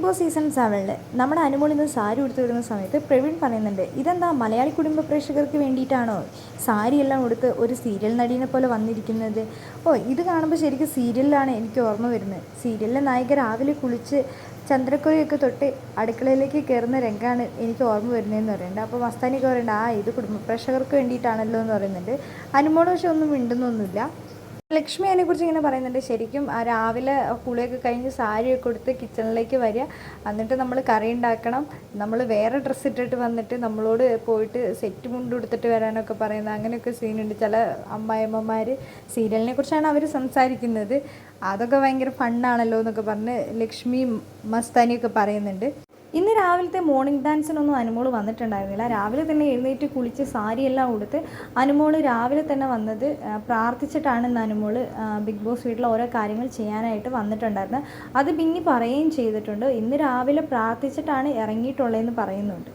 Big boss season 7 നമ്മുടെ അനുമോൾ ഇന്ന് സാരി ഉടുത്ത് വരുന്ന സമയത്ത് പ്രവീൺ പറയുന്നുണ്ട്, ഇതെന്താ മലയാളി കുടുംബ പ്രേക്ഷകർക്ക് വേണ്ടിയിട്ടാണോ സാരിയെല്ലാം ഉടുത്ത് ഒരു സീരിയൽ നടീനെ പോലെ വന്നിരിക്കുന്നത്? ഇത് കാണുമ്പോൾ ശരിക്കും സീരിയലിലാണ് എനിക്ക് ഓർമ്മ വരുന്നത്. സീരിയലിലെ നായിക രാവിലെ കുളിച്ച് ചന്ദ്രക്കൊരയൊക്കെ തൊട്ട് അടുക്കളയിലേക്ക് കയറുന്ന രംഗമാണ് എനിക്ക് ഓർമ്മ വരുന്നതെന്ന് പറയുന്നുണ്ട്. അപ്പോൾ മസ്താനിയൊക്കെ പറയുന്നുണ്ട്, ഇത് കുടുംബ പ്രേക്ഷകർക്ക് വേണ്ടിയിട്ടാണല്ലോ എന്ന് പറയുന്നുണ്ട്. അനുമോൾ പക്ഷെ ഒന്നും മിണ്ടുന്നൊന്നുമില്ല. ലക്ഷ്മി അതിനെക്കുറിച്ച് ഇങ്ങനെ പറയുന്നുണ്ട്, ശരിക്കും രാവിലെ കുളിയൊക്കെ കഴിഞ്ഞ് സാരിയൊക്കെ കൊടുത്ത് കിച്ചണിലേക്ക് വരിക, എന്നിട്ട് നമ്മൾ കറി ഉണ്ടാക്കണം, നമ്മൾ വേറെ ഡ്രസ്സ് ഇട്ടിട്ട് വന്നിട്ട് നമ്മളോട് പോയിട്ട് സെറ്റ് മുണ്ട് കൊടുത്തിട്ട് വരാനൊക്കെ പറയുന്നത്, അങ്ങനെയൊക്കെ സീനുണ്ട്. ചില അമ്മായിയമ്മമാർ സീരിയലിനെ കുറിച്ചാണ് അവർ സംസാരിക്കുന്നത്, അതൊക്കെ ഭയങ്കര ഫണ്ണാണല്ലോ എന്നൊക്കെ പറഞ്ഞ് ലക്ഷ്മിയും മസ്താനിയൊക്കെ പറയുന്നുണ്ട്. ഇന്ന് രാവിലത്തെ മോർണിംഗ് ഡാൻസിനൊന്നും അനുമോൾ വന്നിട്ടുണ്ടായിരുന്നില്ല. രാവിലെ തന്നെ എഴുന്നേറ്റ് കുളിച്ച് സാരിയെല്ലാം ഉടുത്ത് അനുമോൾ രാവിലെ തന്നെ വന്നത് പ്രാർത്ഥിച്ചിട്ടാണ് ഇന്ന് അനുമോൾ ബിഗ് ബോസ് വീട്ടിൽ ഓരോ കാര്യങ്ങൾ ചെയ്യാനായിട്ട് വന്നിട്ടുണ്ടായിരുന്നത്. അത് പിന്നെ പറയുകയും ചെയ്തിട്ടുണ്ട്. ഇന്ന് രാവിലെ പ്രാർത്ഥിച്ചിട്ടാണ് ഇറങ്ങിയിട്ടുള്ളതെന്ന് പറയുന്നുണ്ട്.